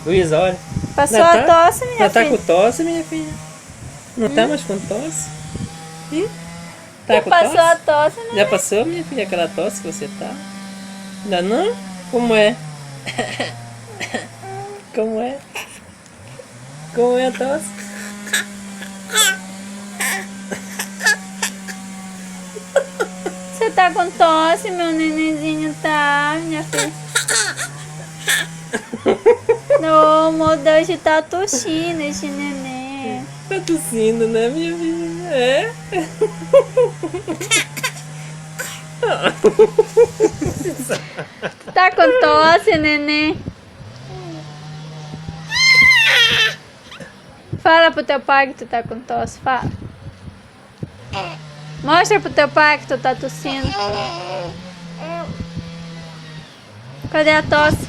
Luísa, olha. Passou Ainda a tosse, minha ainda tá filha? com tosse, minha filha? Não tá mais com tosse? Ih, tá com Passou a tosse? tosse, né? Já passou, minha filha, aquela tosse que você tá? Ainda não? Como é? Como é? Como é a tosse? Você tá com tosse, meu nenenzinho, tá, minha filha? Ô, meu Deus, tá tossindo esse neném. Tá tossindo, né, minha filha? É? Tá com tosse, neném? Fala pro teu pai que tu tá com tosse, fala. Mostra pro teu pai que tu tá tossindo. Cadê a tosse?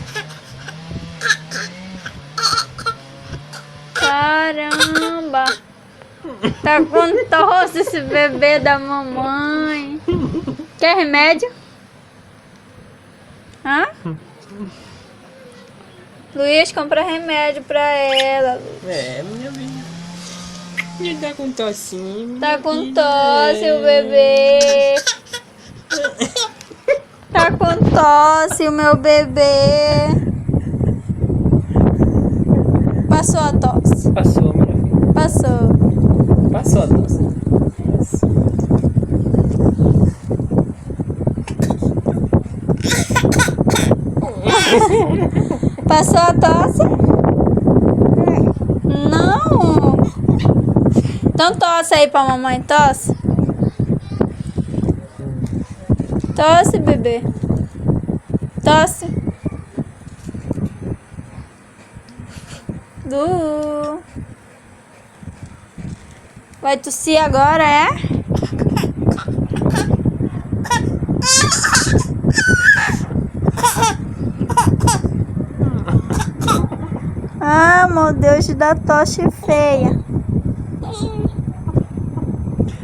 Caramba! Tá com tosse esse bebê da mamãe. Quer remédio? Hã? Luiz, compra remédio pra ela. É, minha filha. Ele tá com tossinho. Tá com tosse o bebê. Tá com tosse o meu bebê. Passou a tosse. Passou, minha filha. Passou. Passou a tosse. Isso. Passou a tosse? Não. Então tosse aí pra mamãe, tosse. Tosse, bebê. Tosse. Du. Vai tossir agora, é? Ah, meu Deus, da tosse feia.